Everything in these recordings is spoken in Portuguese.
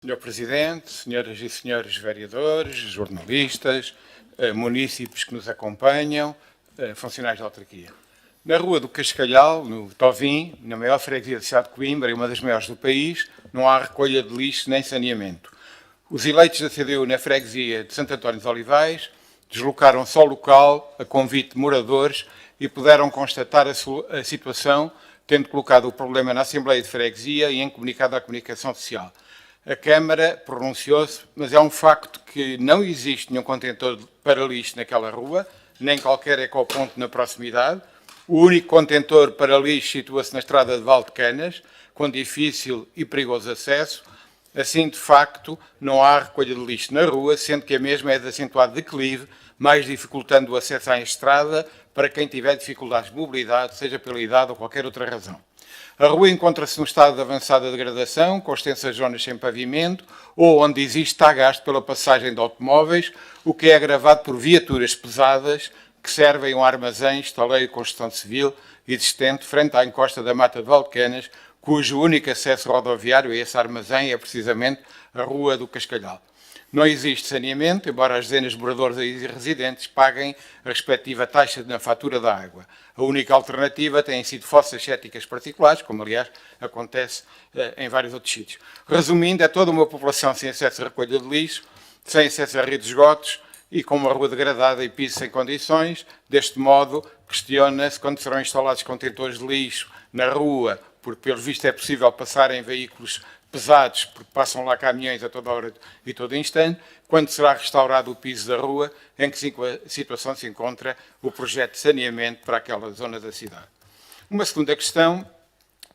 Senhor Presidente, senhoras e senhores vereadores, jornalistas, munícipes que nos acompanham, funcionários da autarquia. Na Rua do Cascalhal, no Tovim, na maior freguesia da cidade de Coimbra e uma das maiores do país, não há recolha de lixo nem saneamento. Os eleitos da CDU na freguesia de Santo António dos Olivais deslocaram-se ao local a convite de moradores e puderam constatar a situação, tendo colocado o problema na Assembleia de Freguesia e em comunicado à comunicação social. A Câmara pronunciou-se, mas é um facto que não existe nenhum contentor para lixo naquela rua, nem qualquer ecoponto na proximidade. O único contentor para lixo situa-se na estrada de Valdecanas, com difícil e perigoso acesso. Assim, de facto, não há recolha de lixo na rua, sendo que a mesma é de acentuado declive, mais dificultando o acesso à estrada para quem tiver dificuldades de mobilidade, seja pela idade ou qualquer outra razão. A rua encontra-se num estado de avançada degradação, com extensas zonas sem pavimento, ou onde existe tagaste pela passagem de automóveis, o que é agravado por viaturas pesadas que servem um armazém, estaleiro de construção civil existente frente à encosta da Mata de Valdecanas, cujo único acesso rodoviário a esse armazém é precisamente a Rua do Cascalhal. Não existe saneamento, embora as dezenas de moradores e residentes paguem a respectiva taxa na fatura da água. A única alternativa tem sido fossas céticas particulares, como aliás acontece em vários outros sítios. Resumindo, é toda uma população sem acesso à recolha de lixo, sem acesso a redes de esgotos e com uma rua degradada e pisos sem condições. Deste modo, questiona-se quando serão instalados contentores de lixo na rua, porque pelo visto é possível passarem veículos pesados, porque passam lá caminhões a toda hora e todo instante, quando será restaurado o piso da rua, em que situação se encontra o projeto de saneamento para aquela zona da cidade. Uma segunda questão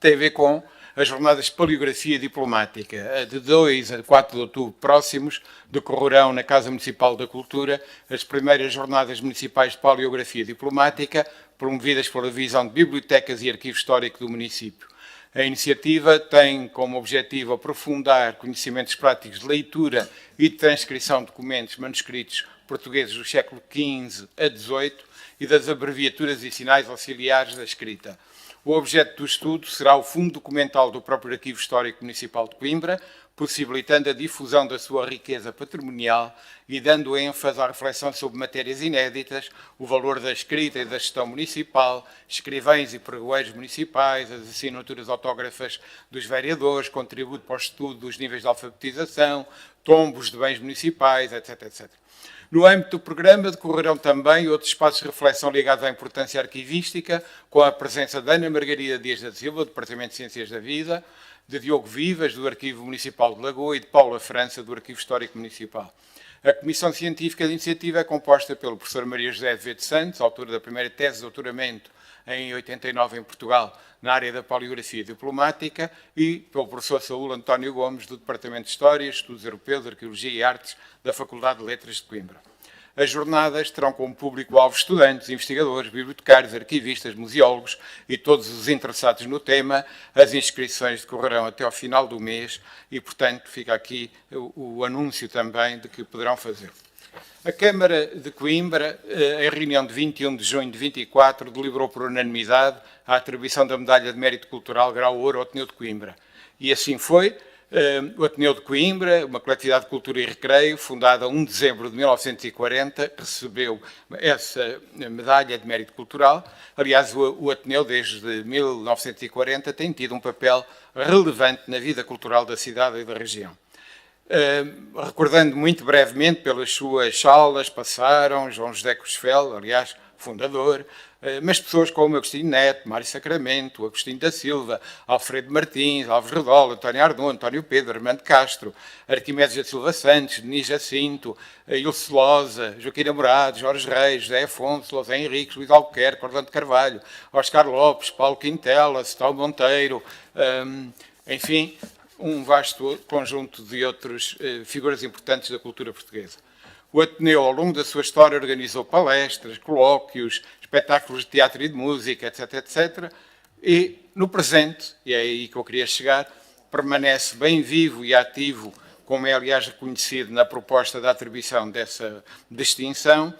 tem a ver com as jornadas de paleografia diplomática. De 2 a 4 de outubro próximos decorrerão na Casa Municipal da Cultura as primeiras jornadas municipais de paleografia diplomática, promovidas pela Divisão de Bibliotecas e Arquivo Histórico do município. A iniciativa tem como objetivo aprofundar conhecimentos práticos de leitura e de transcrição de documentos manuscritos portugueses do século XV a XVIII e das abreviaturas e sinais auxiliares da escrita. O objeto do estudo será o fundo documental do próprio Arquivo Histórico Municipal de Coimbra, possibilitando a difusão da sua riqueza patrimonial e dando ênfase à reflexão sobre matérias inéditas, o valor da escrita e da gestão municipal, escrivães e pregoeiros municipais, as assinaturas autógrafas dos vereadores, contributo para o estudo dos níveis de alfabetização, tombos de bens municipais, etc, etc. No âmbito do programa decorrerão também outros espaços de reflexão ligados à importância arquivística, com a presença de Ana Margarida Dias da Silva, do Departamento de Ciências da Vida, de Diogo Vivas, do Arquivo Municipal de Lagoa, e de Paula França, do Arquivo Histórico Municipal. A Comissão Científica de Iniciativa é composta pelo professor Maria José Azevedo Santos, autor da primeira tese de doutoramento em 89 em Portugal, na área da paleografia diplomática, e pelo professor Saúl António Gomes, do Departamento de História, Estudos Europeus, Arqueologia e Artes, da Faculdade de Letras de Coimbra. As jornadas terão como público-alvo estudantes, investigadores, bibliotecários, arquivistas, museólogos e todos os interessados no tema. As inscrições decorrerão até ao final do mês e, portanto, fica aqui o anúncio também de que poderão fazer. A Câmara de Coimbra, em reunião de 21 de junho de 24, deliberou por unanimidade a atribuição da Medalha de Mérito Cultural Grau Ouro ao Ateneu de Coimbra. E assim foi. O Ateneu de Coimbra, uma coletividade de cultura e recreio, fundada a 1 de dezembro de 1940, recebeu essa medalha de mérito cultural. Aliás, o Ateneu, desde 1940, tem tido um papel relevante na vida cultural da cidade e da região. Recordando muito brevemente, pelas suas salas passaram João José Cosfel, aliás, fundador, mas pessoas como Agostinho Neto, Mário Sacramento, Agostinho da Silva, Alfredo Martins, Alves Redola, António Ardon, António Pedro, Armando Castro, Arquimedes da Silva Santos, Denis Jacinto, Ilse Loza, Joaquim Namorado, Jorge Reis, José Afonso, José Henriques, Luís Albuquerque, Orlando Carvalho, Oscar Lopes, Paulo Quintela, Setão Monteiro, enfim, um vasto conjunto de outras figuras importantes da cultura portuguesa. O Ateneu, ao longo da sua história, organizou palestras, colóquios, espetáculos de teatro e de música, etc, etc. E, no presente, e é aí que eu queria chegar, permanece bem vivo e ativo, como é, aliás, reconhecido na proposta da atribuição dessa distinção,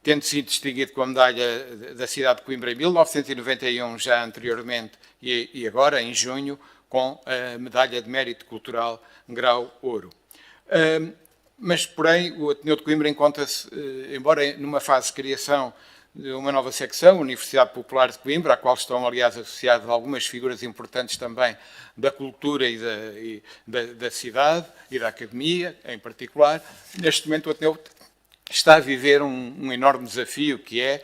tendo sido distinguido com a medalha da cidade de Coimbra em 1991, já anteriormente, e agora, em junho, com a medalha de mérito cultural grau ouro. Mas, porém, o Ateneu de Coimbra encontra-se, embora numa fase de criação de uma nova secção, a Universidade Popular de Coimbra, à qual estão, aliás, associadas algumas figuras importantes também da cultura e da cidade e da academia, em particular. Neste momento, o Ateneu está a viver um enorme desafio, que é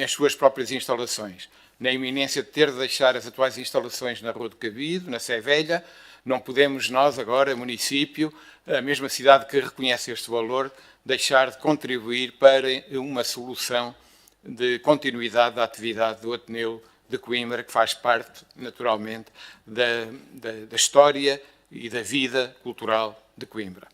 as suas próprias instalações. Na iminência de ter de deixar as atuais instalações na Rua do Cabido, na Sé Velha, não podemos nós agora, município, a mesma cidade que reconhece este valor, deixar de contribuir para uma solução de continuidade da atividade do Ateneu de Coimbra, que faz parte, naturalmente, da história e da vida cultural de Coimbra.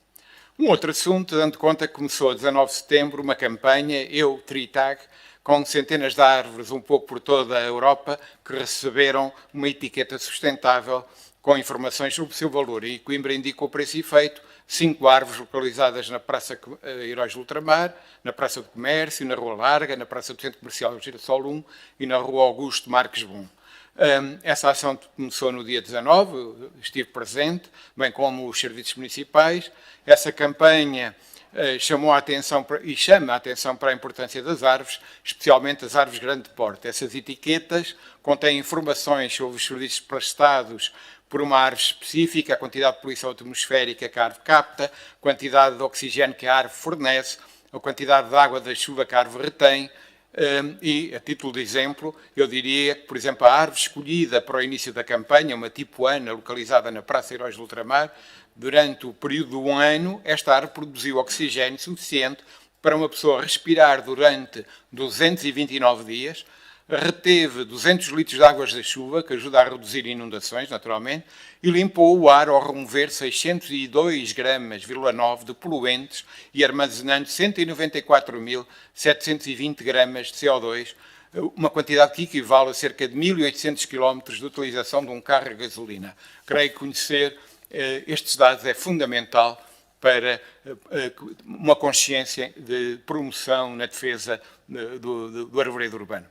Um outro assunto, dando conta que começou a 19 de setembro uma campanha, Eu Tritag, com centenas de árvores um pouco por toda a Europa, que receberam uma etiqueta sustentável com informações sobre o seu valor. E Coimbra indicou para esse efeito 5 árvores localizadas na Praça Heróis do Ultramar, na Praça do Comércio, na Rua Larga, na Praça do Centro Comercial Girassol 1 e na Rua Augusto Marques Bom. Essa ação começou no dia 19, estive presente, bem como os serviços municipais. Essa campanha chamou a atenção e chama a atenção para a importância das árvores, especialmente as árvores grande porte. Essas etiquetas contêm informações sobre os serviços prestados por uma árvore específica, a quantidade de poluição atmosférica que a árvore capta, a quantidade de oxigênio que a árvore fornece, a quantidade de água da chuva que a árvore retém. E, a título de exemplo, eu diria que, por exemplo, a árvore escolhida para o início da campanha, uma tipuana localizada na Praça Heróis do Ultramar, durante o período de um ano, esta árvore produziu oxigênio suficiente para uma pessoa respirar durante 229 dias, reteve 200 litros de águas da chuva, que ajuda a reduzir inundações, naturalmente, e limpou o ar ao remover 602,9 gramas de poluentes e armazenando 194.720 gramas de CO2, uma quantidade que equivale a cerca de 1.800 km de utilização de um carro a gasolina. Creio que conhecer estes dados é fundamental para uma consciência de promoção na defesa do arvoredo urbano.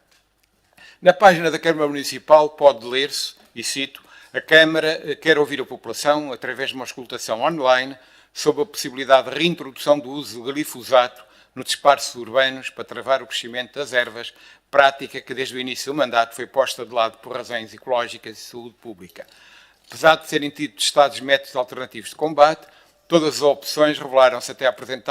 Na página da Câmara Municipal pode ler-se, e cito, a Câmara quer ouvir a população através de uma escutação online sobre a possibilidade de reintrodução do uso de glifosato nos espaços urbanos para travar o crescimento das ervas, prática que desde o início do mandato foi posta de lado por razões ecológicas e de saúde pública. Apesar de serem tidos testados métodos alternativos de combate, todas as opções revelaram-se até à presente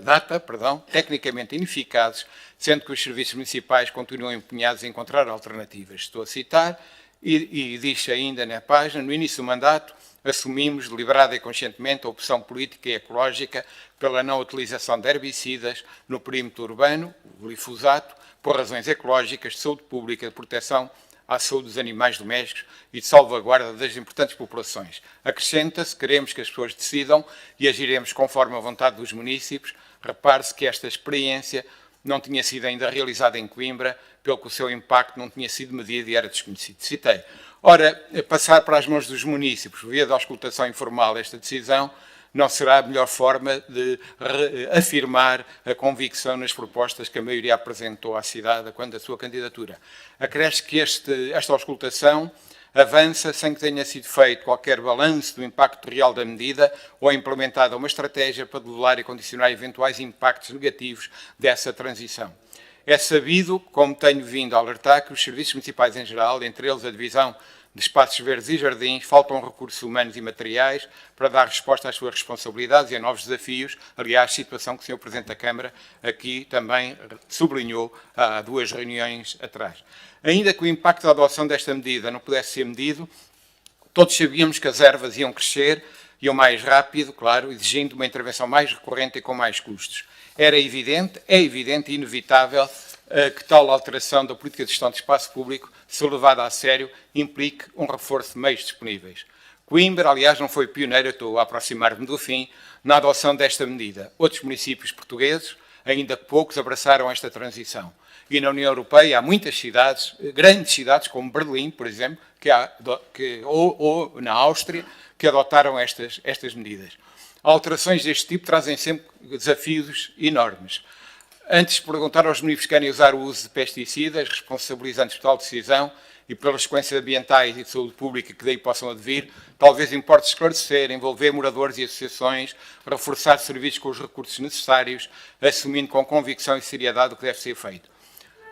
data, tecnicamente ineficazes, sendo que os serviços municipais continuam empenhados em encontrar alternativas. Estou a citar, e diz ainda na página, no início do mandato, assumimos deliberada e conscientemente a opção política e ecológica pela não utilização de herbicidas no perímetro urbano, o glifosato, por razões ecológicas, de saúde pública, de proteção à saúde dos animais domésticos e de salvaguarda das importantes populações. Acrescenta-se, queremos que as pessoas decidam e agiremos conforme a vontade dos municípios. Repare-se que esta experiência não tinha sido ainda realizada em Coimbra, pelo que o seu impacto não tinha sido medido e era desconhecido. Citei. Ora, passar para as mãos dos municípios, via da auscultação informal, esta decisão não será a melhor forma de afirmar a convicção nas propostas que a maioria apresentou à cidade quando a sua candidatura. Acresce que esta auscultação avança sem que tenha sido feito qualquer balanço do impacto real da medida ou implementada uma estratégia para debelar e condicionar eventuais impactos negativos dessa transição. É sabido, como tenho vindo a alertar, que os serviços municipais em geral, entre eles a Divisão de Espaços Verdes e Jardins, faltam recursos humanos e materiais para dar resposta às suas responsabilidades e a novos desafios, aliás, situação que o Sr. Presidente da Câmara aqui também sublinhou há 2 reuniões atrás. Ainda que o impacto da adoção desta medida não pudesse ser medido, todos sabíamos que as ervas iam crescer, iam mais rápido, claro, exigindo uma intervenção mais recorrente e com mais custos. Era evidente, é evidente e inevitável que tal alteração da política de gestão de espaço público, se levada a sério, implique um reforço de meios disponíveis. Coimbra, aliás, não foi pioneira, estou a aproximar-me do fim, na adoção desta medida. Outros municípios portugueses, ainda poucos, abraçaram esta transição. E na União Europeia há muitas cidades, grandes cidades, como Berlim, por exemplo, ou na Áustria, que adotaram estas medidas. Alterações deste tipo trazem sempre desafios enormes. Antes de perguntar aos municípios que querem usar o uso de pesticidas, responsabilizantes por tal decisão, e pelas consequências ambientais e de saúde pública que daí possam advir, talvez importe esclarecer, envolver moradores e associações, reforçar serviços com os recursos necessários, assumindo com convicção e seriedade o que deve ser feito.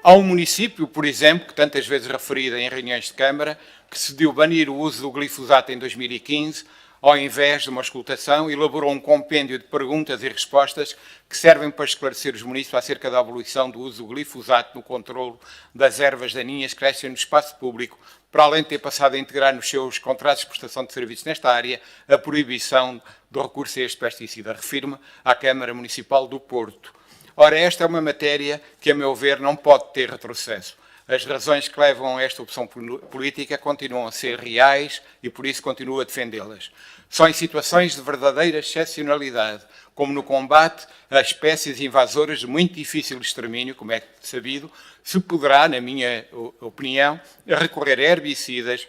Há um município, por exemplo, que tantas vezes referido em reuniões de Câmara, que decidiu banir o uso do glifosato em 2015, ao invés de uma escutação, elaborou um compêndio de perguntas e respostas que servem para esclarecer os municípios acerca da abolição do uso do glifosato no controlo das ervas daninhas que crescem no espaço público, para além de ter passado a integrar nos seus contratos de prestação de serviços nesta área a proibição do recurso a este pesticida. Refiro-me à Câmara Municipal do Porto. Ora, esta é uma matéria que, a meu ver, não pode ter retrocesso. As razões que levam a esta opção política continuam a ser reais e, por isso, continuo a defendê-las. Só em situações de verdadeira excepcionalidade, como no combate a espécies invasoras de muito difícil extermínio, como é sabido, se poderá, na minha opinião, recorrer a herbicidas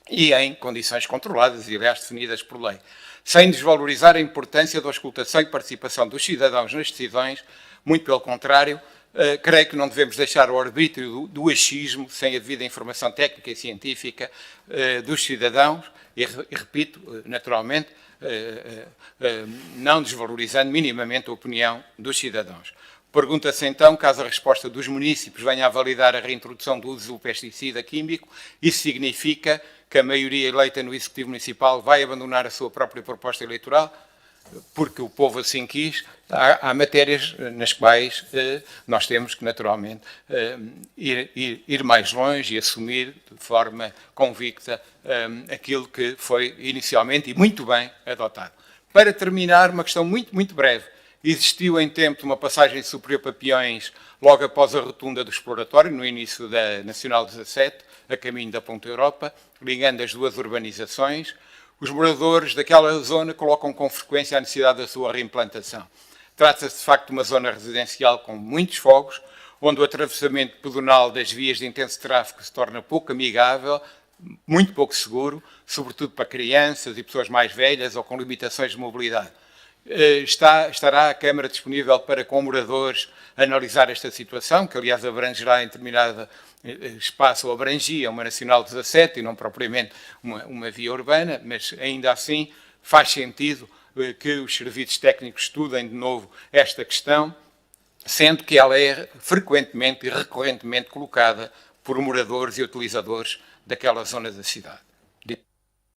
e em condições controladas e, aliás, definidas por lei. Sem desvalorizar a importância da auscultação e participação dos cidadãos nas decisões, muito pelo contrário, creio que não devemos deixar o arbítrio do achismo, sem a devida informação técnica e científica dos cidadãos, e repito, naturalmente, não desvalorizando minimamente a opinião dos cidadãos. Pergunta-se então, caso a resposta dos municípios venha a validar a reintrodução do uso do pesticida químico, isso significa que a maioria eleita no Executivo Municipal vai abandonar a sua própria proposta eleitoral? Porque o povo assim quis. Há matérias nas quais nós temos que, naturalmente, ir mais longe e assumir de forma convicta aquilo que foi inicialmente e muito bem adotado. Para terminar, uma questão muito breve. Existiu em tempo uma passagem superior para peões logo após a rotunda do exploratório, no início da Nacional 17, a caminho da Ponte Europa, ligando as duas urbanizações. Os moradores daquela zona colocam com frequência a necessidade da sua reimplantação. Trata-se, de facto, de uma zona residencial com muitos fogos, onde o atravessamento pedonal das vias de intenso tráfego se torna pouco amigável, muito pouco seguro, sobretudo para crianças e pessoas mais velhas ou com limitações de mobilidade. Estará a Câmara disponível para, com moradores, analisar esta situação, que aliás abrangerá em determinado espaço, ou abrangia uma Nacional 17 e não propriamente uma via urbana, mas ainda assim faz sentido que os serviços técnicos estudem de novo esta questão, sendo que ela é frequentemente e recorrentemente colocada por moradores e utilizadores daquela zona da cidade.